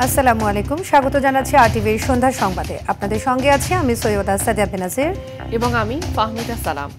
আসসালামু আলাইকুম, স্বাগত জানাচ্ছি আরটিভির সন্ধ্যার সংবাদে। আপনাদের সঙ্গে আছি আমি সৈয়দা সাদিয়া বেনাজির এবং আমি ফাহমিদা সালাম।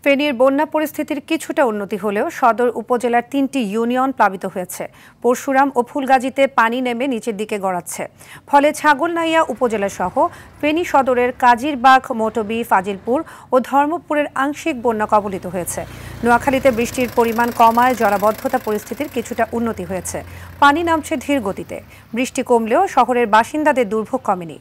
ফেনীর বন্যা পরিস্থিতির কিছুটা উন্নতি হলেও সদর উপজেলার ৩টি ইউনিয়ন প্লাবিত হয়েছে। পরশুরাম ও ফুলগাজীতে পানি নেমে নিচের দিকে গড়াচ্ছে, ফলে ছাগলনাইয়া উপজেলা সহ ফেনী সদরের কাজিরবাগ, মটবি, ফাজিলপুর ও ধর্মপুরের আংশিক বন্যা কবলিত হয়েছে। নোয়াখালীতে বৃষ্টির পরিমাণ কমায় জলাবদ্ধতা পরিস্থিতির কিছুটা উন্নতি হয়েছে। পানি নামছে ধীর গতিতে। বৃষ্টি কমলেও শহরের বাসিন্দাদের দুর্ভোগ কমেনি।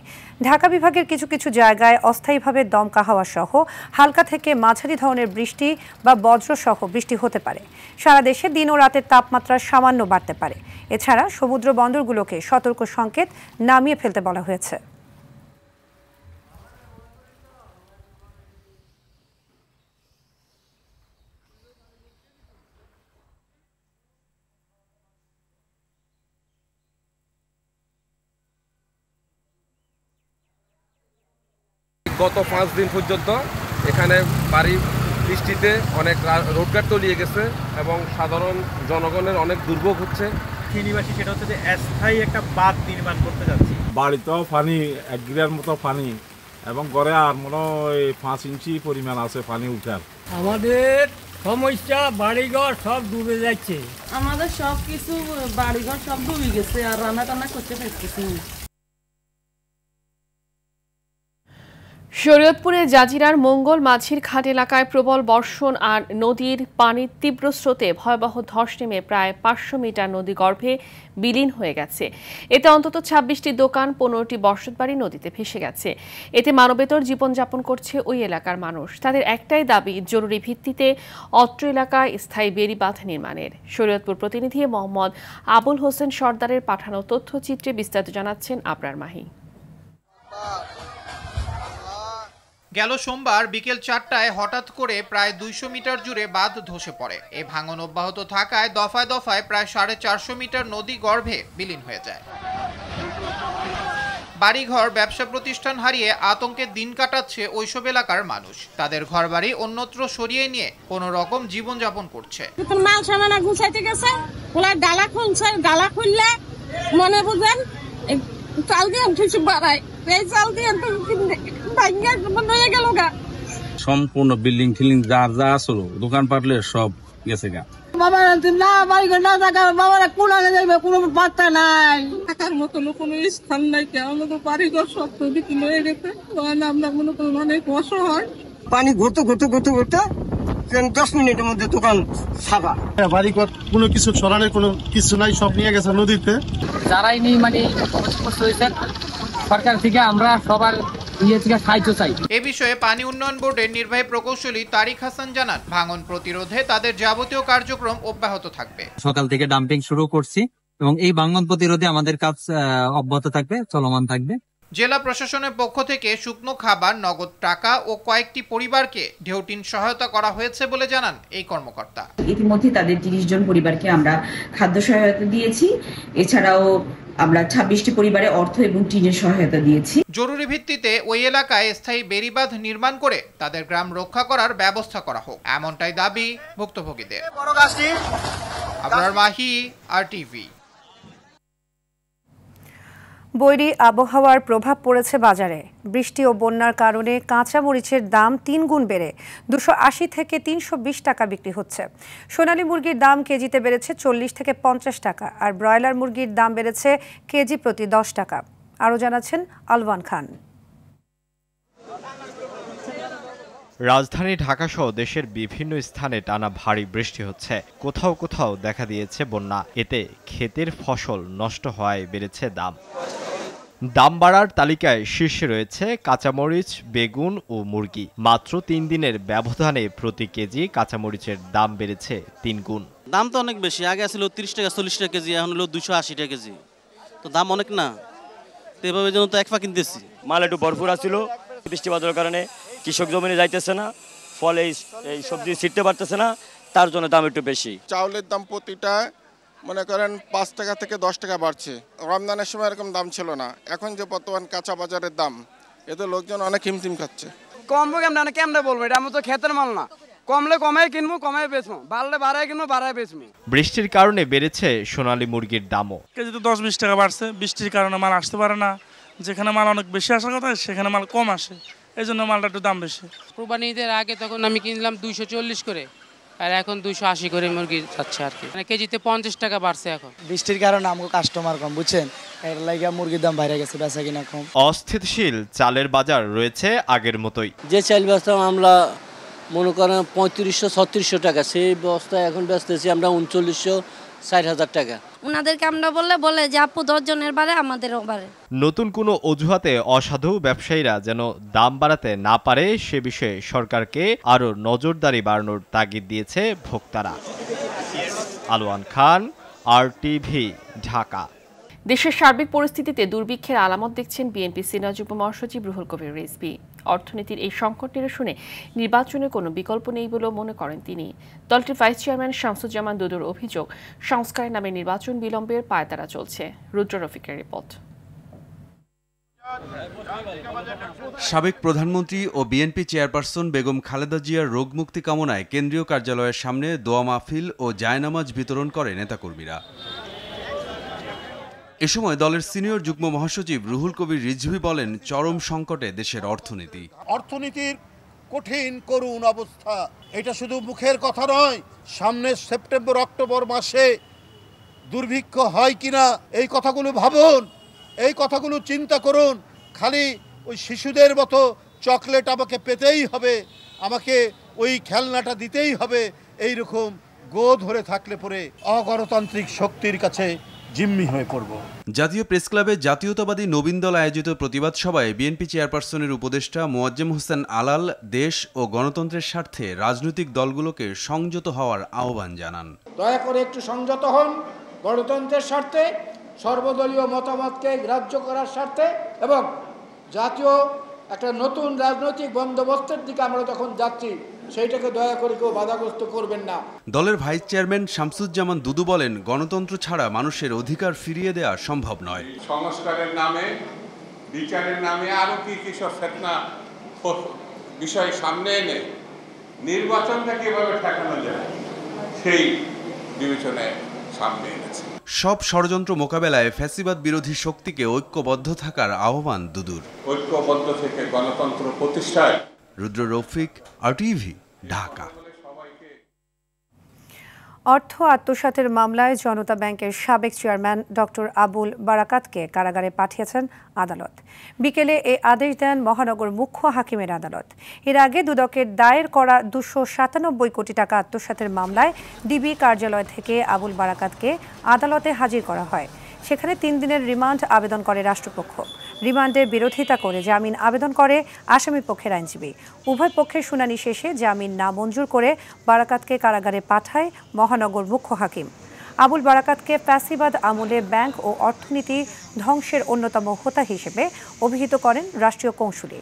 ঢাকা বিভাগের কিছু কিছু জায়গায় অস্থায়ীভাবে দমকা হাওয়া সহ হালকা থেকে মাঝারি ধরনের বৃষ্টি বা বজ্রসহ বৃষ্টি হতে পারে। সারা দেশে দিন ও রাতের তাপমাত্রা সামান্য বাড়তে পারে। এছাড়া সমুদ্র বন্দরগুলোকে সতর্ক সংকেত নামিয়ে ফেলতে বলা হয়েছে। গত ৫ দিন পর্যন্ত এখানে ভারী বৃষ্টিতে অনেক রোডঘাট তলিয়ে গেছে এবং সাধারণ জনগণের অনেক দুর্ভোগ হচ্ছে। ফেনীবাসী সেটা হচ্ছে যে স্থায়ী একটা বাঁধ নির্মাণ করতে যাচ্ছি। বাড়িতেও পানি ১ গিরার মতো পানি এবং গড়ে আর মনে হয় ৫ ইঞ্চি পরিমাণ আছে পানি উঠার। আমাদের সমস্যা বাড়িঘর সব ডুবে যাচ্ছে। আমাদের সব কিছু বাড়িঘর সব ডুবে গেছে আর রান্না টান্না করতে পারতেছি না। শরীয়তপুরে জাজিরার মঙ্গল মাঝির ঘাট এলাকায় প্রবল বর্ষণ আর নদীর পানির তীব্র স্রোতে ভয়াবহ ধস নেমে প্রায় ৫০০ মিটার নদী গর্ভে বিলীন হয়ে গেছে। এতে অন্তত ২৬টি দোকান, ১৫টি বসতবাড়ি নদীতে ভেসে গেছে। এতে মানবেতর জীবনযাপন করছে ওই এলাকার মানুষ। তাদের একটাই দাবি, জরুরি ভিত্তিতে অত্র এলাকায় স্থায়ী বেড়িবাঁধ নির্মাণের। শরীয়তপুর প্রতিনিধি মোহাম্মদ আবুল হোসেন সর্দারের পাঠানো তথ্যচিত্রে বিস্তারিত জানাচ্ছেন আবরার মাহি। গেল সোমবার বিকেল ৪টায় হঠাৎ করে প্রায় ২০০ মিটার জুড়ে বাঁধ ধসে পড়ে। এই ভাঙন অব্যাহত থাকায় দফায় দফায় প্রায় ৪৫০ মিটার নদী গর্ভে বিলীন হয়ে যায়। বাড়িঘর, ব্যবসা প্রতিষ্ঠান হারিয়ে আতঙ্কে দিন কাটাচ্ছে ওইসব এলাকার মানুষ। তাদের ঘরবাড়ি অন্যত্র সরিয়ে নিয়ে কোনো রকম জীবনযাপন করছে। মাল সামান গুছাইতে গেছে, ওলা ডালা খুলছে, ডালা খুললে মনে বুঝেন চাল দিয়ে উঠেছে বাড়ায়, এই চাল দিয়ে সম্পূর্ণ বিল্ডিং ফিল্ডিং যা যা আসলো দোকান পাটলে সব গেছে গা। বাবা না বাড়ি না থাকা বাবারা কোন আগে যাইবে কোনো পাত্তা নাই, থাকার মতো কোনো স্থান নাই। আমাদের বাড়িঘর সব দিকে লয়ে গেছে, আমরা মনে করি অনেক অসহায়। পানি ঘুরতে ঘুরতে ঘুরতে ঘুরতে 10 মিনিটের মধ্যে দোকান সাফা। বাড়িঘর কোনো কিছু ছড়ানোর কোনো কিছু নাই, সব নিয়ে গেছে নদীতে। যারাই নেই মানে সরকার থেকে আমরা সবার এ বিষয়ে পানি উন্নয়ন বোর্ডের নির্বাহী প্রকৌশলী তারিক হাসান জানান, ভাঙন প্রতিরোধে তাদের যাবতীয় কার্যক্রম অব্যাহত থাকবে। সকাল থেকে ডাম্পিং শুরু করছি এবং এই ভাঙন প্রতিরোধে আমাদের কাজ অব্যাহত থাকবে, চলমান থাকবে। জেলা প্রশাসনের পক্ষ থেকে শুকনো খাবার, নগদ টাকা ও কয়েকটি পরিবারকে ঢেউটিন সহায়তা করা হয়েছে বলে জানান এই কর্মকর্তা। ইতিমধ্যে তাদের ৩০ জন পরিবারকে আমরা খাদ্য সহায়তা দিয়েছি। এছাড়াও আমরা ২৬টি পরিবারে অর্থ এবং টিনের সহায়তা দিয়েছি। জরুরি ভিত্তিতে ওই এলাকায় স্থায়ী বেড়িবাঁধ নির্মাণ করে তাদের গ্রাম রক্ষা করার ব্যবস্থা করা হোক, এমনটাই দাবি ভুক্তভোগীদের। আবরার মাহি, আরটিভি। বৈরী আবহাওয়ার প্রভাব পড়েছে বাজারে। বৃষ্টি ও বন্যার কারণে কাঁচা মরিচের দাম ৩ গুণ বেড়ে ২৮০ থেকে ৩২০ টাকা বিক্রি হচ্ছে। সোনালী মুরগির দাম কেজিতে বেড়েছে ৪০ থেকে ৫০ টাকা, আর ব্রয়লার মুরগির দাম বেড়েছে কেজি প্রতি ১০ টাকা। আরও জানাচ্ছেন আলওয়ান খান। রাজধানী ঢাকাসহ দেশের বিভিন্ন স্থানে টানা ভারী বৃষ্টি হচ্ছে। কোথাও কোথাও দেখা দিয়েছে বন্যা। এতে ক্ষেতের ফসল নষ্ট হওয়ায় বেড়েছে দাম বাড়ার তালিকায় শীর্ষে রয়েছে কাঁচামরিচ, বেগুন ও মুরগি। মাত্র ৩ দিনের ব্যবধানে প্রতি কেজি কাঁচামরিচের দাম বেড়েছে ৩ গুণ। দাম তো অনেক বেশি, আগে ছিল ৩০ টাকা ৪০ টাকা কেজি, এখন হলো ২৮০ টাকা কেজি। তো দাম অনেক না, তো এভাবে জন্য তো এক পা কিনতেছি। মাল একটু ভরপুর আছিল, বৃষ্টি বাদলের কারণে কৃষক জমিনে যাইতেছে না, ফলে এই সবজি ছিটতে পারতেছে না, তার জন্য দাম একটু বেশি। চাউলের দাম প্রতিটা মনে করেন ৫ টাকা থেকে ১০ টাকা বাড়ছে। রমজানের সময় এরকম দাম ছিল না, এখন যে বর্তমান কাঁচা বাজারের দাম, এতে লোকজন অনেক হিমতিম খাচ্ছে। কম কেমনে বলবো, এটা আমার তো ক্ষেতের মাল না, কমলে কমায় কিনবো, কমায় বেচবো, বাড়লে বাড়ায় কিনবো, বাড়ায় বেচবো। বৃষ্টির কারণে বেড়েছে সোনালী মুরগির দামও। কেজিতে 10-20 টাকা বাড়ছে। বৃষ্টির কারণে মাল আসতে পারে না, যেখানে মাল অনেক বেশি আসার কথা সেখানে মাল কম আসে, এই জন্য মালটা একটু দাম বেশি। কুরবানি ঈদের আগে তখন আমি কিনলাম 240 করে, আর এখন 280 করে মুরগি যাচ্ছে আর কি, মানে কেজিতে 50 টাকা বাড়ছে। এখন বৃষ্টির কারণে আমাকে কাস্টমার কম, বুঝছেন, এর লাগা মুরগির দাম বাইরে গেছে, বেচা কিনা কম। অস্থিতিশীল চালের বাজার রয়েছে আগের মতোই। যে চাল বেচতাম আমরা মনে করেন 3500-3600 টাকা, সেই বস্তায় এখন বেচতেছি আমরা 3960,000 টাকা। ওনাদেরকে আমরা বলে যে আপু 10 জনের বাড়ে আমাদেরও বাড়ে। নতুন কোনো অজুহাতে অসাধু ব্যবসায়ীরা যেন দাম বাড়াতে না পারে সে বিষয়ে সরকারকে আরও নজরদারি বাড়ানোর তাগিদ দিয়েছে ভোক্তারা। আলোয়ান খান, RTV, ঢাকা। দেশের সার্বিক পরিস্থিতিতে দুর্ভিক্ষের আলামত দেখছেন বিএনপি সিনিয়র যুগ্ম মহাসচিব রুহুল কবির রিজভী। অর্থনীতির এই সংকট নিরসনে নির্বাচনের কোনো বিকল্প নেই বলেও মনে করেন তিনি। দলটির ভাইস চেয়ারম্যান শামসুজ্জামান দুদুর অভিযোগ, সংস্কারের নামে নির্বাচন বিলম্বের পায়তারা চলছে। রুদ্র রফিকের রিপোর্ট। সাবেক প্রধানমন্ত্রী ও বিএনপি চেয়ারপারসন বেগম খালেদা জিয়ার রোগমুক্তি কামনায় কেন্দ্রীয় কার্যালয়ের সামনে দোয়া মাহফিল ও জায়নামাজ বিতরণ করে নেতাকর্মীরা। এ সময় দলের সিনিয়র যুগ্ম মহাসচিব রুহুল কবির রিজভী বলেন, চরম সংকটে দেশের অর্থনীতি। অর্থনীতির কঠিন করুণ অবস্থা, এটা শুধু মুখের কথা নয়। সামনে সেপ্টেম্বর অক্টোবর মাসে দুর্ভিক্ষ হয় কিনা এই কথাগুলো ভাবুন, এই কথাগুলো চিন্তা করুন। খালি ওই শিশুদের মতো চকলেট আমাকে পেতেই হবে, আমাকে ওই খেলনাটা দিতেই হবে, এইরকম গো ধরে থাকলে পরে অগণতান্ত্রিক শক্তির কাছে জিম্মি হয়ে পড়ব। জাতীয় প্রেসক্লাবে জাতীয়তাবাদী নবীন দল আয়োজিত প্রতিবাদ সভায় বিএনপি চেয়ারপারসনের উপদেষ্টা মোয়াজ্জেম হোসেন আলাল দেশ ও গণতন্ত্রের স্বার্থে রাজনৈতিক দলগুলোকে সংযত হওয়ার আহ্বান জানান। দয়া করে একটু সংযত হন, গণতন্ত্রের স্বার্থে, সর্বদলীয় মতামতকে গ্রাহ্য করার স্বার্থে এবং জাতীয় একটা নতুন রাজনৈতিক বন্দোবস্তের দিকে আমরা যখন যাচ্ছি সেইটাকে দয়া করে কেউ বাধাগ্রস্ত করবেন না। দলের ভাইস চেয়ারম্যান শামসুজ্জামান দুদু বলেন, গণতন্ত্র ছাড়া মানুষের অধিকার ফিরিয়ে দেওয়া সম্ভব নয়। সংস্কারের নামে, বিচারের নামে আরো কি সব ফেতনা বিষয় সামনে এনে নির্বাচনটা কিভাবে ঠেকানো যায় সেই বিবেচনায় সামনে এনেছে। সব ষড়যন্ত্র মোকাবেলায় ফ্যাসিবাদ বিরোধী শক্তিকে ঐক্যবদ্ধ থাকার আহ্বান দুদুর। ঐক্যবদ্ধ থেকে গণতন্ত্র প্রতিষ্ঠায়। রুদ্র রফিক, RTV, ঢাকা। অর্থ আত্মসাতের মামলায় জনতা ব্যাংকের সাবেক চেয়ারম্যান ডক্টর আবুল বারাকাতকে কারাগারে পাঠিয়েছেন আদালত। বিকেলে এই আদেশ দেন মহানগর মুখ্য হাকিমের আদালত। এর আগে দুদকের দায়ের করা 297 কোটি টাকা আত্মসাতের মামলায় ডিবি কার্যালয় থেকে আবুল বারাকাতকে আদালতে হাজির করা হয়। সেখানে 3 দিনের রিমান্ড আবেদন করে রাষ্ট্রপক্ষ। রিমান্ডের বিরোধিতা করে জামিন আবেদন করে আসামি পক্ষের আইনজীবী। উভয় পক্ষের শুনানি শেষে জামিন না মঞ্জুর করে বারাকাতকে কারাগারে পাঠায় মহানগর মুখ্য হাকিম। আবুল বারাকাতকে ফ্যাসিবাদ আমলে ব্যাংক ও অর্থনীতি ধ্বংসের অন্যতম হোতা হিসেবে অভিহিত করেন রাষ্ট্রীয় কৌঁসুলি।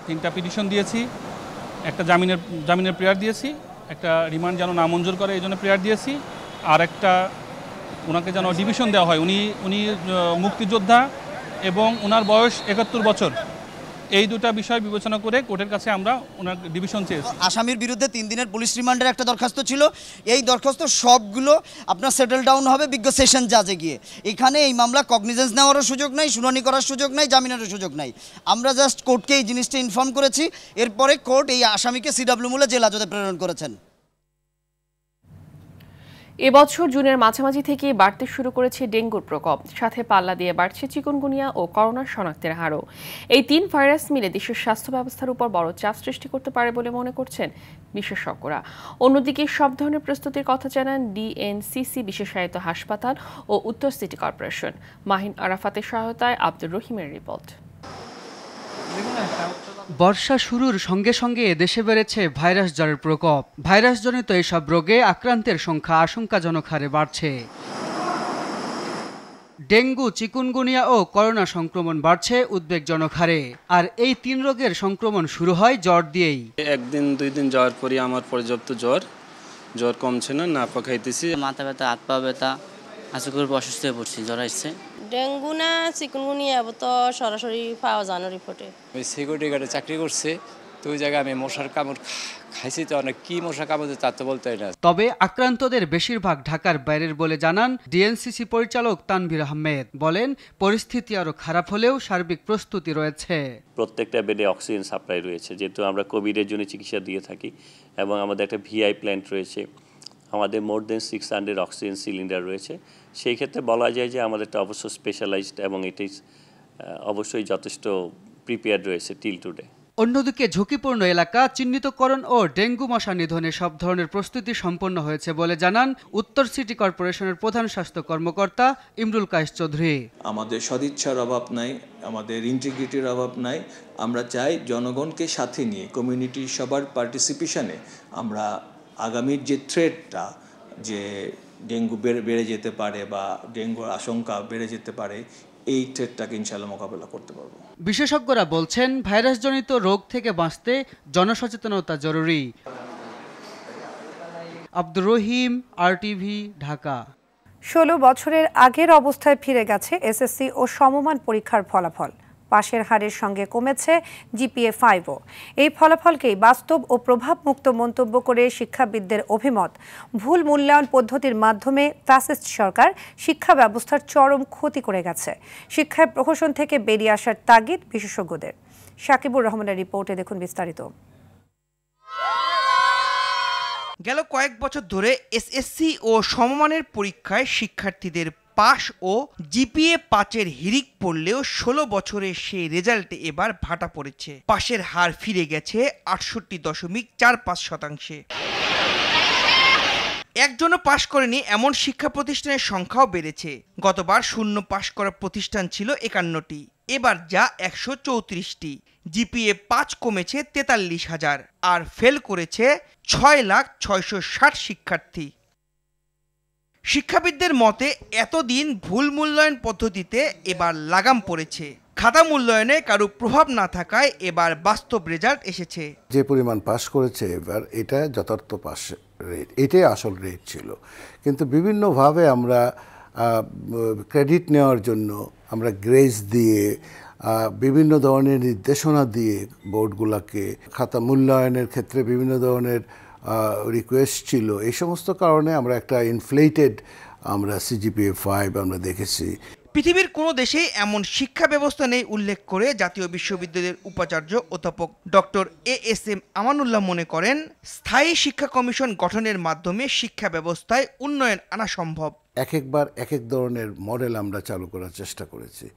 3টা পিটিশন দিয়েছি, একটা জামিনের প্রেয়ার দিয়েছি, একটা রিমান্ড যেন নামঞ্জুর করে এই জন্য প্রেয়ার দিয়েছি, আর একটা ওনাকে যেন ডিভিশন দেওয়া হয়। উনি মুক্তিযোদ্ধা এবং ওনার বয়স 71 বছর। এই দুটা বিষয় বিবেচনা করে কোর্টের কাছে আমরা ওনার ডিভিশন চেয়েছি। আসামির বিরুদ্ধে 3 দিনের পুলিশ রিমান্ডের একটা দরখাস্ত ছিল। এই দরখাস্ত সবগুলো আপনার সেটেল ডাউন হবে বিজ্ঞ সেশন জাজে গিয়ে। এখানে এই মামলা কগনিজেন্স নেওয়ারও সুযোগ নাই, শুনানি করার সুযোগ নাই, জামিনেরও সুযোগ নাই। আমরা জাস্ট কোর্টকে এই জিনিসটা ইনফর্ম করেছি। এরপরে কোর্ট এই আসামিকে CW মূলে জেল হাজতে প্রেরণ করেছেন। এবছর জুনের মাঝামাঝি থেকে বাড়তে শুরু করেছে ডেঙ্গুর প্রকোপ, সাথে পাল্লা দিয়ে বাড়ছে চিকুনগুনিয়া ও করোনার শনাক্তের হারও। এই 3 ভাইরাস মিলে দেশের স্বাস্থ্য ব্যবস্থার উপর বড় চাপ সৃষ্টি করতে পারে বলে মনে করছেন বিশেষজ্ঞরা। অন্যদিকে সব ধরনের প্রস্তুতির কথা জানান DNCC বিশেষায়িত হাসপাতাল ও উত্তর সিটি কর্পোরেশন। মাহিন আরাফাতের সহায়তায় আব্দুর রহিমের রিপোর্ট। বর্ষা শুরুর সঙ্গে সঙ্গে দেশে বেড়েছে ভাইরাস জ্বরের প্রকোপ। ভাইরাসজনিত এসব রোগে আক্রান্তের সংখ্যা আশঙ্কাজনক হারে বাড়ছে। ডেঙ্গু, চিকুনগুনিয়া ও করোনা সংক্রমণ বাড়ছে উদ্বেগজনক হারে। আর এই 3 রোগের সংক্রমণ শুরু হয় জ্বর দিয়েই। 1 দিন 2 দিন যাওয়ার পরই আমার পর্যাপ্ত জ্বর কমছে না, নাপা খাইতেছি, মাথা ব্যথা, হাত পা ব্যথা, আজকে করে অসুস্থ হয়ে পড়ছি, জ্বর আসছে। ডেঙ্গু না চিকুনগুনিয়া তো সরাসরি পাওয়া যায় না রিপোর্টে। আমি সিকিউরিটি গার্ডে চাকরি করছি, তো ওই জায়গায় আমি মশার কামড় খাইছি, তো অনেক কি মশা কামড়ে তা তো বলতে না। তবে আক্রান্তদের বেশিরভাগ ঢাকার বাইরের বলে জানান ডিএনসিসি পরিচালক তানভীর আহমেদ। বলেন পরিস্থিতি আরো খারাপ হলেও সার্বিক প্রস্তুতি রয়েছে। প্রত্যেকটা বেডে অক্সিজেন সাপ্লাই রয়েছে, যেহেতু আমরা কোভিডের জন্য চিকিৎসা দিয়ে থাকি, এবং আমাদের একটা ভিআই প্ল্যান্ট রয়েছে, আমাদের মোর দেন 600 অক্সিজেন সিলিন্ডার রয়েছে। সেই ক্ষেত্রে বলা যায় যে আমাদেরটা অবশ্য স্পেশালাইজড এবং এটি অবশ্যই যথেষ্ট প্রিপেয়ার্ড রয়েছে টিল টুডে। অন্যদিকে ঝুঁকিপূর্ণ এলাকা চিহ্নিতকরণ ও ডেঙ্গু মশা নিধনে সব ধরনের প্রস্তুতি সম্পন্ন হয়েছে বলে জানান উত্তর সিটি কর্পোরেশনের প্রধান স্বাস্থ্য কর্মকর্তা ইমরুল কায়েস চৌধুরী। আমাদের সদিচ্ছার অভাব নাই, আমাদের ইন্টিগ্রিটির অভাব নাই। আমরা চাই জনগণকে সাথে নিয়ে কমিউনিটির সবার পার্টিসিপেশনে আমরা আগামীর যে থ্রেটটা, যে ডেঙ্গু বেড়ে যেতে পারে বা ডেঙ্গুর আশঙ্কা বেড়ে যেতে পারে, এই থ্রেটটাকে ইনশাআল্লাহ মোকাবেলা করতে পারবো। বিশেষজ্ঞরা বলছেন ভাইরাসজনিত রোগ থেকে বাঁচতে জনসচেতনতা জরুরি। আব্দুর রহিম, RTV, ঢাকা। 16 বছরের আগের অবস্থায় ফিরে গেছে এসএসসি ও সমমান পরীক্ষার ফলাফল। পাশের হারের সঙ্গে কমেছে জিপিএ 5ও। এই ফলাফলকেই বাস্তব ও প্রভাবমুক্ত মন্তব্য করে শিক্ষাবিদদের অভিমত, ভুল মূল্যায়ন পদ্ধতির মাধ্যমে ফ্যাসিস্ট সরকার শিক্ষা ব্যবস্থার চরম ক্ষতি করে গেছে। শিক্ষায় প্রহসন থেকে বেরিয়ে আসার তাগিদ বিশেষজ্ঞদের। সাকিবুর রহমানের রিপোর্টে দেখুন বিস্তারিত। গেল কয়েক বছর ধরে এসএসসি ও সমমানের পরীক্ষায় শিক্ষার্থীদের পাশ ও জিপিএ 5-এর হিড়িক পড়লেও 16 বছরের সেই রেজাল্টে এবার ভাটা পড়েছে। পাশের হার ফিরে গেছে 68.45%। একজনও পাশ করেনি এমন শিক্ষা প্রতিষ্ঠানের সংখ্যাও বেড়েছে। গতবার শূন্য পাশ করার প্রতিষ্ঠান ছিল 51টি, এবার যা 134টি। জিপিএ 5 কমেছে 43,000, আর ফেল করেছে 6,660,000 শিক্ষার্থী। শিক্ষাবিদদের মতে এতদিন ভুল মূল্যায়ন পদ্ধতিতে এবার লাগাম পড়েছে। খাতা মূল্যায়নে কারো প্রভাব না থাকায় এবার বাস্তব রেজাল্ট এসেছে। যে পরিমাণ পাস করেছে এবার, এটা যথার্থ পাস রেট, এটাই আসল রেট ছিল। কিন্তু বিভিন্নভাবে আমরা ক্রেডিট নেওয়ার জন্য আমরা গ্রেস দিয়ে, বিভিন্ন ধরনের নির্দেশনা দিয়ে বোর্ডগুলোকে, খাতা মূল্যায়নের ক্ষেত্রে বিভিন্ন ধরনের রিকোয়েস্ট ছিল। এই সমস্ত কারণে আমরা একটা ইনফ্লেটেড আমরা সিজিপিএ 5 আমরা দেখেছি। পৃথিবীর কোনো দেশেই এমন শিক্ষা ব্যবস্থা নেই উল্লেখ করে জাতীয় বিশ্ববিদ্যালয়ের উপাচার্য অধ্যাপক ডক্টর ASM আমানুল্লাহ মনে করেন, স্থায়ী শিক্ষা কমিশন গঠনের মাধ্যমে শিক্ষা ব্যবস্থায় উন্নয়ন আনা সম্ভব। একবার এক এক ধরনের মডেল আমরা চালু করার চেষ্টা করেছি।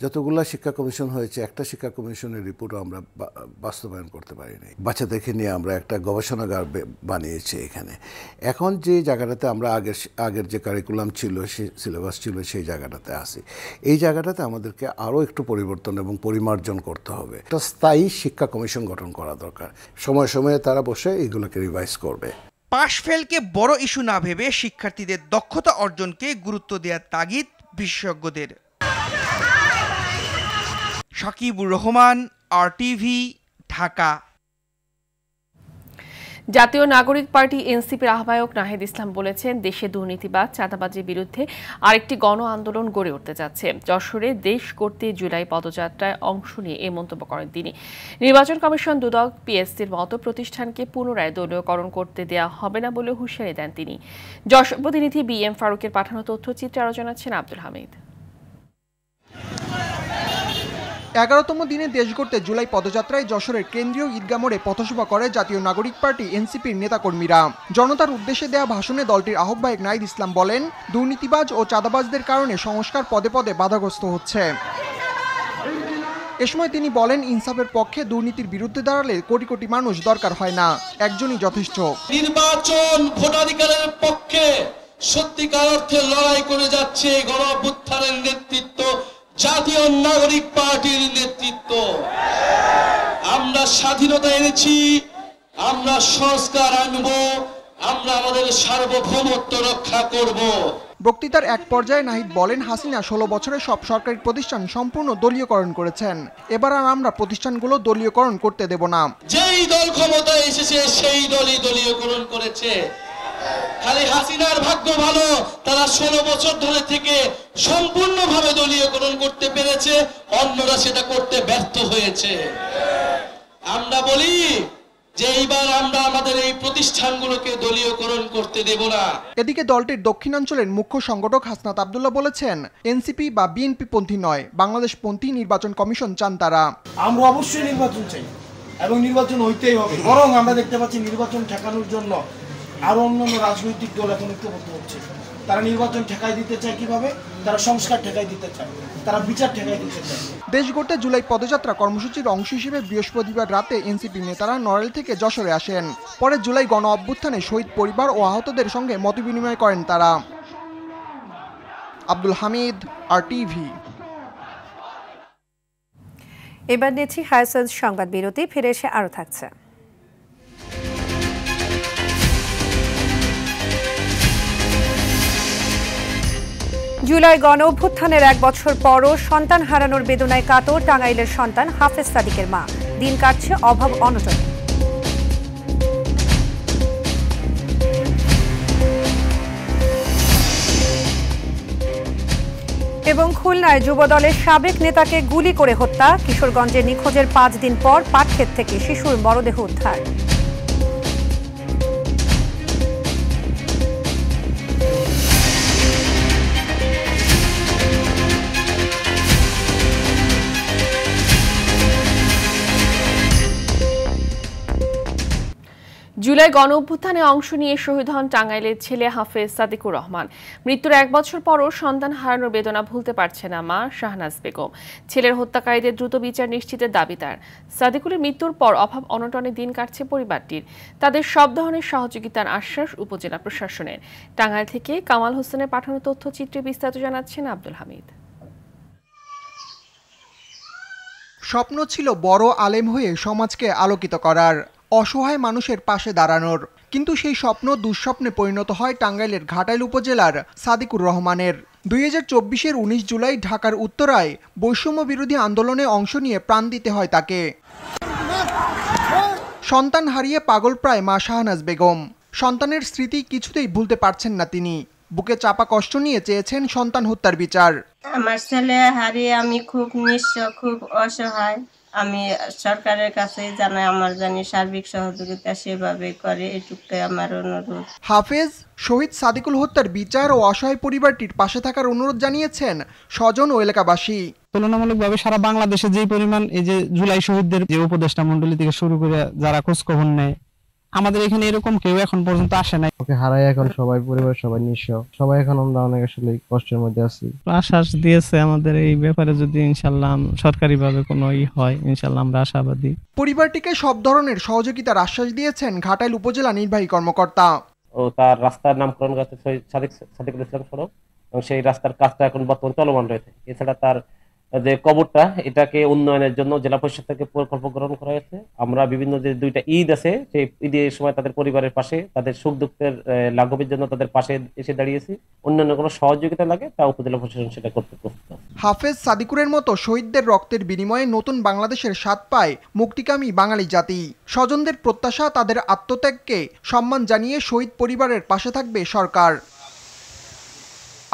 যতগুলো শিক্ষা কমিশন হয়েছে, একটা শিক্ষা কমিশনের রিপোর্টও আমরা বাস্তবায়ন করতে পারিনি। বাচ্চাদেরকে নিয়ে আমরা একটা গবেষণাগার বানিয়েছি এখানে। এখন যে জায়গাটাতে আমরা আগের যে কারিকুলাম ছিল, সিলেবাস ছিল, সেই জায়গাটাতে আসি। এই জায়গাটাতে আমাদেরকে আরও একটু পরিবর্তন এবং পরিমার্জন করতে হবে। একটা স্থায়ী শিক্ষা কমিশন গঠন করা দরকার। সময়ে সময়ে তারা বসে এইগুলোকে রিভাইজ করবে। পাশ ফেলকে বড় ইস্যু না ভেবে শিক্ষার্থীদের দক্ষতা অর্জনকে গুরুত্ব দেওয়ার তাগিদ বিশেষজ্ঞদের। সাকিবুর রহমান, RTV, ঢাকা। জাতীয় নাগরিক পার্টি এনসিপির আহ্বায়ক নাহিদ ইসলাম বলেছেন, দেশে দুর্নীতিবাজ চাঁদাবাজির বিরুদ্ধে আরেকটি গণ আন্দোলন গড়ে উঠতে যাচ্ছে। যশোরে দেশ করতে জুলাই পদযাত্রায় অংশ নিয়ে এই মন্তব্য করেন তিনি। নির্বাচন কমিশন দুদক, পিএসসির মতো প্রতিষ্ঠানকে পুনরায় দলীয়করণ করতে দেওয়া হবে না বলে হুঁশিয়ারি দেন তিনি। যশোর প্রতিনিধি BM ফারুকের পাঠানো তথ্যচিত্রে আরও জানাচ্ছেন আব্দুল হামিদ। 11তম দিনে দেশ গড়তে জুলাই পদযাত্রায় যশোরের কেন্দ্রীয় ঈদগাহ মোড়ে পথসভা করে জাতীয় নাগরিক পার্টি এনসিপির নেতাকর্মীরা। জনতার উদ্দেশ্যে দেওয়া ভাষণে দলটির আহ্বায়ক নাহিদ ইসলাম বলেন, দুর্নীতিবাজ ও চাঁদাবাজদের কারণে সংস্কার পদে পদে বাধাগ্রস্ত হচ্ছে। এ সময় তিনি বলেন, ইনসাফের পক্ষে, দুর্নীতির বিরুদ্ধে দাঁড়ালে কোটি কোটি মানুষ দরকার হয় না, একজনই যথেষ্ট। নির্বাচন ভোটাধিকারের পক্ষে সত্যিকার অর্থে লড়াই করে যাচ্ছে গণ অভ্যুত্থানের নেতৃত্ব, জাতীয় নাগরিক পার্টির নেতৃত্ব। আমরা স্বাধীনতা এনেছি, আমরা সংস্কার আনব, আমরা আমাদের সার্বভৌমত্ব রক্ষা করব। বক্তৃতার এক পর্যায়ে নাহিদ বলেন, হাসিনা 16 বছরে সব সরকারি প্রতিষ্ঠান সম্পূর্ণ দলীয়করণ করেছেন। এবার আর আমরা প্রতিষ্ঠানগুলো দলীয়করণ করতে দেব না। যেই দল ক্ষমতায় এসেছে সেই দলই দলীয়করণ করেছে। খালি হাসিনার ভাগ্য ভালো, তারা 16 বছর ধরে থেকে সম্পূর্ণভাবে দলীয়করণ করতে পেরেছে, অন্যরা সেটা করতে ব্যর্থ হয়েছে। আমরা বলি যে এইবার আমরা আমাদের এই প্রতিষ্ঠানগুলোকে দলীয়করণ করতে দেব না। এদিকে দলটির দক্ষিণাঞ্চলের মুখ্য সংগঠক হাসনাত আব্দুল্লাহ বলেছেন, এনসিপি বা বিএনপি পন্থী নয়, বাংলাদেশপন্থী নির্বাচন কমিশন চান তারা। আমরা অবশ্যই নির্বাচন চাই এবং নির্বাচন হইতেই হবে। বরং আমরা দেখতে পাচ্ছি নির্বাচন ঠেকানোর জন্য আরো অন্যান্য রাজনৈতিক দল এখন ঐক্যবদ্ধ হচ্ছে। তারা নির্বাচন ঠেকাই দিতে চায় কিভাবে? তারা সংস্কার ঠেকাই দিতে চায়, তারা বিচার ঠেকাই দিতে চায়। দেশ গড়তে জুলাই পদযাত্রা কর্মসূচির অংশ হিসেবে বৃহস্পতিবার রাতে এনসিপি নেতারা নড়াইল থেকে যশোরে আসেন। পরে জুলাই গণ অভ্যুত্থানে শহীদ পরিবার ও আহতদের সঙ্গে মতবিনিময় করেন তারা। আব্দুল হামিদ, RTV। এবার নিচ্ছি হাইসেন্স সংবাদ বিরতি, ফিরে এসে আরো থাকছে। জুলাই গণ অভ্যুত্থানের 1 বছর পরও সন্তান হারানোর বেদনায় কাতর টাঙ্গাইলের সন্তান হাফেজ সাদিকের মা। দিন কাটছে অভাব অনটনে। এবং খুলনায় যুবদলের সাবেক নেতাকে গুলি করে হত্যা। কিশোরগঞ্জে নিখোঁজের 5 দিন পর পাটক্ষেত থেকে শিশুর মরদেহ উদ্ধার। জুলাই গণ অভ্যুত্থানে অংশ নিয়ে শহীদ হন টাঙ্গাইলের ছেলে হাফেজ সাদিকুর রহমান। মৃত্যুর 1 বছর পরও সন্তান হারানোর বেদনা ভুলতে পারছে না মা শাহনাজ বেগম। ছেলের হত্যাকারীদের দ্রুত বিচার নিশ্চিতের দাবি তার। সাদিকুরের মৃত্যুর পর অভাব অনটনে দিন কাটছে পরিবারটির। তাদের সব ধরনের সহযোগিতার আশ্বাস উপজেলা প্রশাসনের। টাঙ্গাইল থেকে কামাল হোসেনের পাঠানো তথ্যচিত্রে বিস্তারিত জানাচ্ছেন আব্দুল হামিদ। স্বপ্ন ছিল বড় আলেম হয়ে সমাজকে আলোকিত করার, অসহায় মানুষের পাশে দাঁড়ানোর। কিন্তু সেই স্বপ্ন দুঃস্বপ্নে পরিণত হয় টাঙ্গাইলের ঘাটাইল উপজেলার সাদিকুর রহমানের। 2024-এর 19 জুলাই ঢাকার উত্তরায় বৈষম্য বিরোধী আন্দোলনে অংশ নিয়ে প্রাণ দিতে হয় তাকে। সন্তান হারিয়ে পাগলপ্রায় মা শাহনাজ বেগম। সন্তানের স্মৃতি কিছুতেই ভুলতে পারছেন না তিনি। বুকে চাপা কষ্ট নিয়ে চেয়েছেন সন্তান হত্যার বিচার। আমার ছেলে হারিয়ে আমি খুব নিঃস্ব, খুব অসহায়। আমি সরকারের কাছে জানাই আমার জানি সার্বিক সহযোগিতা সেভাবে করে, এটুকুই আমার অনুরোধ। হাফেজ শহীদ সাদিকুল হত্যার বিচার ও অসহায় পরিবারটির পাশে থাকার অনুরোধ জানিয়েছেন স্বজন ও এলাকাবাসী। তুলনামূলকভাবে সারা বাংলাদেশে যে পরিমাণ এই যে জুলাই শহীদদের যে উপদেষ্টা মণ্ডলী থেকে শুরু করে যারা খোঁজ খবর নেয়, আমাদের এখানে এরকম কেউ এখন পর্যন্ত আসে নাই। ওকে হারাই এখন সবাই পরিবার সবাই নিঃস্ব, সবাই এখন আমরা অনেক আসলে কষ্টের মধ্যে আছি। আশ্বাস দিয়েছে আমাদের এই ব্যাপারে যদি ইনশাআল্লাহ সরকারিভাবে কোনো হয় ইনশাআল্লাহ আমরা আশাবাদী। পরিবারটিকে সব ধরনের সহযোগিতার আশ্বাস দিয়েছেন ঘাটাইল উপজেলা নির্বাহী কর্মকর্তা। ও তার রাস্তার নামকরণ করেছে সাদিকুল ইসলাম সড়ক এবং সেই রাস্তার কাজটা এখন বর্তমানে চলমান রয়েছে। এছাড়া তার যে কবরটা এটাকে উন্নয়নের জন্য জেলা পরিষদ থেকে প্রকল্প গ্রহণ করা হয়েছে। আমরা বিভিন্ন যে 2টা ঈদ আছে সেই ঈদের সময় তাদের পরিবারের পাশে, তাদের সুখ দুঃখের লাঘবের জন্য তাদের পাশে এসে দাঁড়িয়েছি। অন্যান্য কোনো সহযোগিতা লাগে তা উপজেলা প্রশাসন সেটা করতে প্রস্তুত। হাফেজ সাদিকুরের মতো শহীদদের রক্তের বিনিময়ে নতুন বাংলাদেশের স্বাদ পায় মুক্তিকামী বাঙালি জাতি। স্বজনদের প্রত্যাশা, তাদের আত্মত্যাগকে সম্মান জানিয়ে শহীদ পরিবারের পাশে থাকবে সরকার।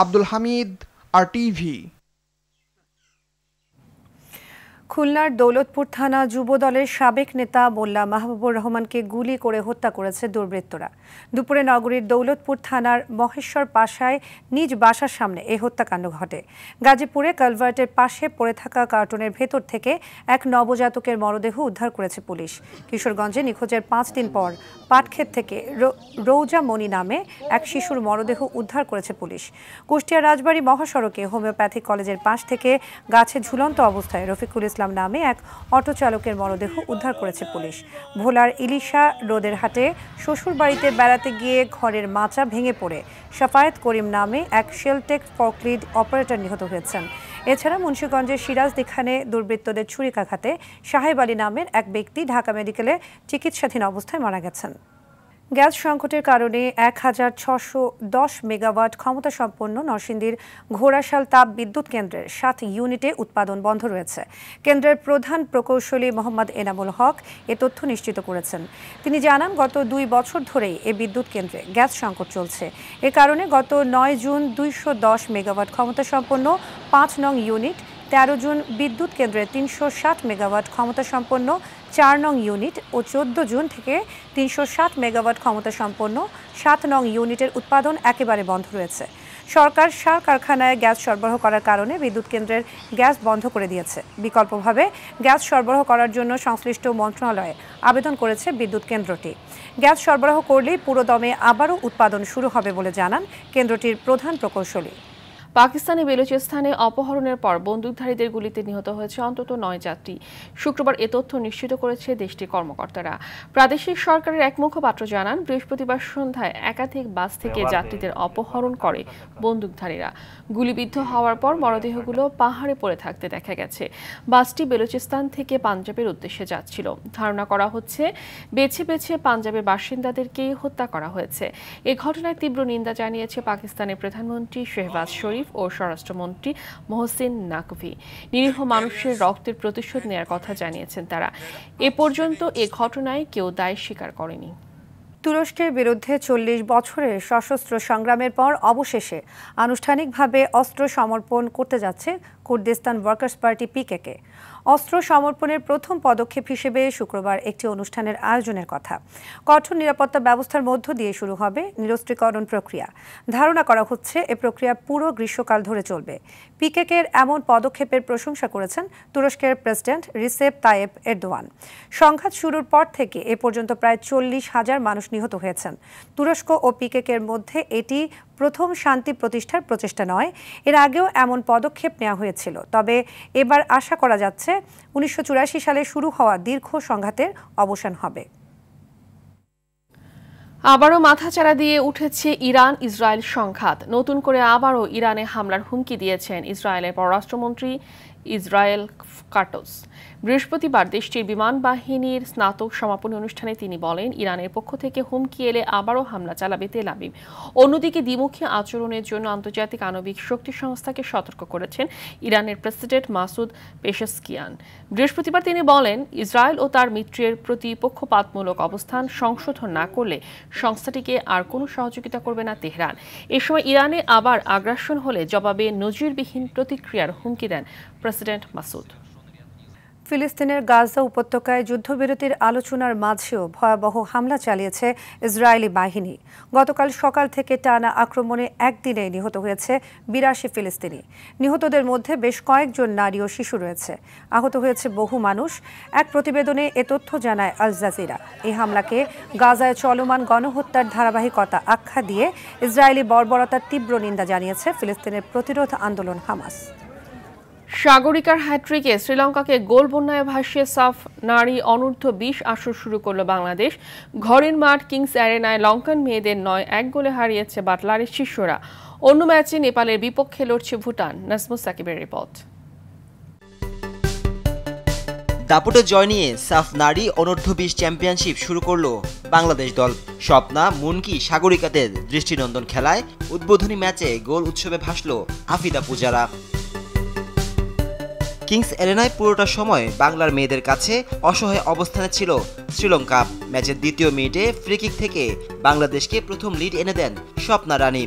আব্দুল হামিদ, RTV। খুলনার দৌলতপুর থানা যুবদলের সাবেক নেতা মোল্লা মাহবুবুর রহমানকে গুলি করে হত্যা করেছে দুর্বৃত্তরা। দুপুরে নগরীর দৌলতপুর থানার মহেশ্বর পাশায় নিজ বাসার সামনে এই হত্যাকাণ্ড ঘটে। গাজীপুরে কালভার্টের পাশে পড়ে থাকা কার্টুনের ভেতর থেকে এক নবজাতকের মরদেহ উদ্ধার করেছে পুলিশ। কিশোরগঞ্জে নিখোঁজের 5 দিন পর পাটক্ষেত থেকে রৌজা মনি নামে এক শিশুর মরদেহ উদ্ধার করেছে পুলিশ। কুষ্টিয়া রাজবাড়ী মহাসড়কে হোমিওপ্যাথিক কলেজের পাশ থেকে গাছে ঝুলন্ত অবস্থায় রফিকুল ইসলাম নামে এক অটো চালকের মরদেহ উদ্ধার করেছে পুলিশ। ভোলার ইলিশা রোদের হাটে শ্বশুর বাড়িতে বেড়াতে গিয়ে ঘরের মাচা ভেঙে পড়ে শাফায়েত করিম নামে এক শেলটেক ফর্কলিফট অপারেটর নিহত হয়েছেন। এছাড়া মুন্সিগঞ্জের সিরাজদিখানে দুর্বৃত্তদের ছুরিকাঘাতে সাহেব আলী নামের এক ব্যক্তি ঢাকা মেডিকেলে চিকিৎসাধীন অবস্থায় মারা গেছেন। গ্যাস সংকটের কারণে ১,৬১০ মেগাওয়াট ক্ষমতা সম্পন্ন নরসিংদীর ঘোড়াশাল তাপ বিদ্যুৎ কেন্দ্রের ৭ ইউনিটে উৎপাদন বন্ধ রয়েছে। কেন্দ্রের প্রধান প্রকৌশলী মোহাম্মদ এনামুল হক এ তথ্য নিশ্চিত করেছেন। তিনি জানান, গত ২ বছর ধরেই এ বিদ্যুৎ কেন্দ্রে গ্যাস সংকট চলছে। এ কারণে গত ৯ জুন ২১০ মেগাওয়াট ক্ষমতা সম্পন্ন ৫ নং ইউনিট, ১৩ জুন বিদ্যুৎ কেন্দ্রের ৩৬০ মেগাওয়াট ক্ষমতা সম্পন্ন ৪ নং ইউনিট ও ১৪ জুন থেকে ৩৬০ মেগাওয়াট ক্ষমতা সম্পন্ন ৭ নং ইউনিটের উৎপাদন একেবারে বন্ধ রয়েছে। সরকার সার কারখানায় গ্যাস সরবরাহ করার কারণে বিদ্যুৎ কেন্দ্রের গ্যাস বন্ধ করে দিয়েছে। বিকল্পভাবে গ্যাস সরবরাহ করার জন্য সংশ্লিষ্ট মন্ত্রণালয়ে আবেদন করেছে বিদ্যুৎ কেন্দ্রটি। গ্যাস সরবরাহ করলেই পুরোদমে আবারও উৎপাদন শুরু হবে বলে জানান কেন্দ্রটির প্রধান প্রকৌশলী। পাকিস্তানে বেলুচিস্তানে অপহরণের পর বন্দুকধারীদের গুলিতে নিহত হয়েছে অন্তত ৯ যাত্রী। শুক্রবার এ তথ্য নিশ্চিত করেছে দেশটির কর্মকর্তারা। প্রাদেশিক সরকারের এক মুখপাত্র জানান, বৃহস্পতিবার সন্ধ্যায় একাধিক বাস থেকে যাত্রীদের অপহরণ করে বন্দুকধারীরা। গুলিবিদ্ধ হওয়ার পর মরদেহগুলো পাহাড়ে পড়ে থাকতে দেখা গেছে। বাসটি বেলুচিস্তান থেকে পাঞ্জাবের উদ্দেশ্যে যাচ্ছিল। ধারণা করা হচ্ছে বেছে বেছে পাঞ্জাবের বাসিন্দাদেরকেই হত্যা করা হয়েছে। এ ঘটনায় তীব্র নিন্দা জানিয়েছে পাকিস্তানের প্রধানমন্ত্রী শেহবাজ শরীফ ও স্বরাষ্ট্রমন্ত্রী মোহসিন নাকভি। নিরীহ মানুষের রক্তের প্রতিশোধ নেয়ার কথা জানিয়েছেন তারা। এ পর্যন্ত এ ঘটনায় কেউ দায় স্বীকার করেনি। তুরস্কের বিরুদ্ধে ৪০ বছরের সশস্ত্র সংগ্রামের পর অবশেষে আনুষ্ঠানিকভাবে অস্ত্র সমর্পণ করতে যাচ্ছে কুর্দিস্তান ওয়ার্কার্স পার্টি পিকেকে। অস্ত্র সমর্পণের প্রথম পদক্ষেপ হিসেবে শুক্রবার একটি অনুষ্ঠানের আয়োজনের কথা। কঠোর নিরাপত্তা ব্যবস্থার মধ্য দিয়ে শুরু হবে নিরস্ত্রীকরণ প্রক্রিয়া। ধারণা করা হচ্ছে এ প্রক্রিয়া পুরো গ্রীষ্মকাল ধরে চলবে। পিকেকের এমন পদক্ষেপের প্রশংসা করেছেন তুরস্কের প্রেসিডেন্ট রিসেপ তাইয়েপ এরদোয়ান। সংঘাত শুরুর পর থেকে এ পর্যন্ত প্রায় ৪০,০০০ মানুষ নিহত হয়েছেন। তুরস্ক ও পিকেকের মধ্যে এটি প্রথম শান্তি প্রতিষ্ঠার প্রচেষ্টা নয়, এর আগেও এমন পদক্ষেপ নেওয়া হয়েছিল। তবে এবার আশা করা যাচ্ছে ১৯৮৪ সালে শুরু হওয়া দীর্ঘ সংঘাতের অবসান হবে। আবারও মাথাচাড়া দিয়ে উঠেছে ইরান ইসরায়েল সংঘাত। নতুন করে আবারও ইরানে হামলার হুমকি দিয়েছেন ইসরায়েলের পররাষ্ট্রমন্ত্রী ইসরায়েল কাটস। বৃহস্পতিবার দেশটির বিমান বাহিনীর স্নাতক সমাপনী অনুষ্ঠানে তিনি বলেন, ইরানের পক্ষ থেকে হুমকি এলে আবারও হামলা চালাবে তেল আবিব। অন্যদিকে দ্বিমুখী আচরণের জন্য আন্তর্জাতিক আণবিক শক্তি সংস্থাকে সতর্ক করেছেন ইরানের প্রেসিডেন্ট মাসুদ পেশেশকিয়ান। বৃহস্পতিবার তিনি বলেন, ইসরায়েল ও তার মিত্রের প্রতি পক্ষপাতমূলক অবস্থান সংশোধন না করলে সংস্থাটিকে আর কোনো সহযোগিতা করবে না তেহরান। এ সময় ইরানে আবার আগ্রাসন হলে জবাবে নজিরবিহীন প্রতিক্রিয়ার হুমকি দেন প্রেসিডেন্ট মাসুদ। ফিলিস্তিনের গাজা উপত্যকায় যুদ্ধবিরতির আলোচনার মাঝেও ভয়াবহ হামলা চালিয়েছে ইসরায়েলি বাহিনী। গতকাল সকাল থেকে টানা আক্রমণে একদিনে নিহত হয়েছে ৮২ ফিলিস্তিনি। নিহতদের মধ্যে বেশ কয়েকজন নারী ও শিশু রয়েছে। আহত হয়েছে বহু মানুষ। এক প্রতিবেদনে এ তথ্য জানায় আল জাজিরা। এই হামলাকে গাজায় চলমান গণহত্যার ধারাবাহিকতা আখ্যা দিয়ে ইসরায়েলি বর্বরতার তীব্র নিন্দা জানিয়েছে ফিলিস্তিনের প্রতিরোধ আন্দোলন হামাস। সাগরিকার হ্যাট্রিকে শ্রীলঙ্কাকে গোল বন্যায় ভাসিয়ে সাফ নারী অনূর্ধ্ব ২০ আসর শুরু করল বাংলাদেশ। ঘরের মাঠ কিংস অ্যারেনায় লঙ্কান মেয়েদের ৯-১ গোলে হারিয়েছে বাটলারের শিষ্যরা। অন্য ম্যাচে নেপালের বিপক্ষে লড়ছে ভুটান। নাজমুস সাকিবের রিপোর্ট। দাপুটে জয় নিয়ে সাফ নারী অনূর্ধ্ব ২০ চ্যাম্পিয়নশিপ শুরু করল বাংলাদেশ দল। স্বপ্না, মুনকি, সাগরিকাদের দৃষ্টিনন্দন খেলায় উদ্বোধনী ম্যাচে গোল উৎসবে ভাসল আফিদা পূজারা। কিংস অ্যারেনায় পুরোটা সময় বাংলার মেয়েদের কাছে অসহায় অবস্থানে ছিল শ্রীলঙ্কা। ম্যাচের দ্বিতীয় মিনিটে ফ্রিকিক থেকে বাংলাদেশকে প্রথম লিড এনে দেন স্বপ্না রানী।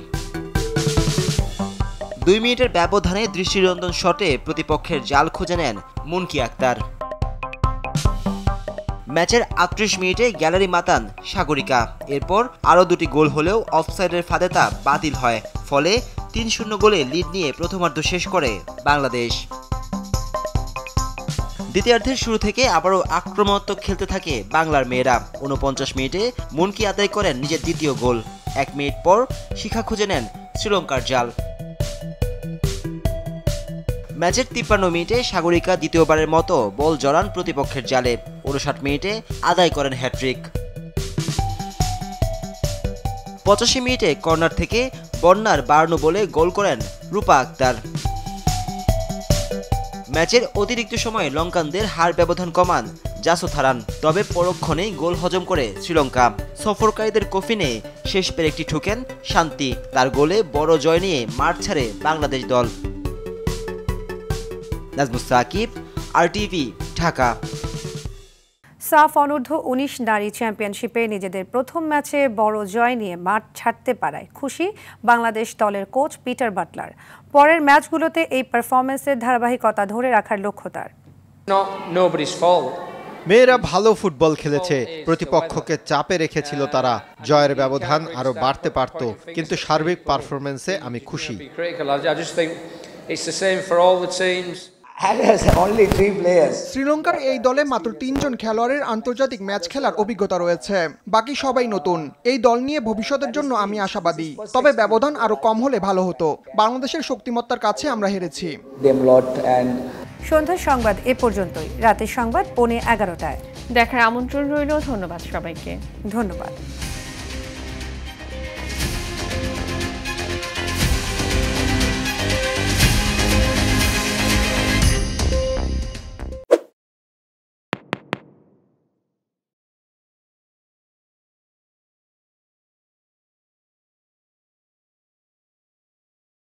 ২ মিনিটের ব্যবধানে দৃষ্টিনন্দন শটে প্রতিপক্ষের জাল খুঁজে নেন মুনকি আক্তার। ম্যাচের ৩৮ মিনিটে গ্যালারি মাতান সাগরিকা। এরপর আরও দুটি গোল হলেও অফসাইডের ফাঁদে তা বাতিল হয়। ফলে ৩-০ গোলে লিড নিয়ে প্রথমার্ধ শেষ করে বাংলাদেশ। দ্বিতীয়ার্ধের শুরু থেকে আবারও আক্রমণাত্মক খেলতে থাকে বাংলার মেয়েরা। ৪৯ মিনিটে মুনকি আদায় করেন নিজের দ্বিতীয় গোল। ১ মিনিট পর শিখা খুঁজে নেন শ্রীলঙ্কার জাল। ম্যাচের ৫৩ মিনিটে সাগরিকা দ্বিতীয়বারের মতো বল জড়ান প্রতিপক্ষের জালে। ৫৯ মিনিটে আদায় করেন হ্যাট্রিক। ৮৫ মিনিটে কর্নার থেকে বন্যার ৫২ বলে গোল করেন রূপা আক্তার। ম্যাচের অতিরিক্ত সময়ে লঙ্কানদের হার ব্যবধান কমান জাসো থারান, তবে পরক্ষণেই গোল হজম করে শ্রীলঙ্কা। সফরকারীদের কফিনে শেষ পেরেকটি ঠুকেন শান্তি, তার গোলে বড় জয় নিয়ে মাঠ ছাড়ে বাংলাদেশ দল। নাজমুস সাকিব, RTV, ঢাকা। সাফ অনূর্ধ্ব 19 নারী চ্যাম্পিয়নশিপে নিজেদের প্রথম ম্যাচে বড় জয় নিয়ে মাঠ ছাড়তে পারায় খুশি বাংলাদেশ দলের কোচ পিটার বাটলার। পরের ম্যাচগুলোতে এই পারফরম্যান্সের ধারাবাহিকতা ধরে রাখার লক্ষ্য তার। মেয়েরা ভালো ফুটবল খেলেছে, প্রতিপক্ষকে চাপে রেখেছিল তারা। জয়ের ব্যবধান আরো বাড়তে পারত, কিন্তু সার্বিক পারফরম্যান্সে আমি খুশি। শ্রীলঙ্কার এই দলে মাত্র 3 জন খেলোয়াড়ের আন্তর্জাতিক ম্যাচ খেলার অভিজ্ঞতা রয়েছে, বাকি সবাই নতুন। এই দল নিয়ে ভবিষ্যতের জন্য আমি আশাবাদী, তবে ব্যবধান আরো কম হলে ভালো হতো। বাংলাদেশের শক্তিমত্তার কাছে আমরা হেরেছি। সন্ধ্যার সংবাদ এ পর্যন্তই। রাতের সংবাদ 11:15টায় দেখার আমন্ত্রণ রইল। ধন্যবাদ সবাইকে। ধন্যবাদ।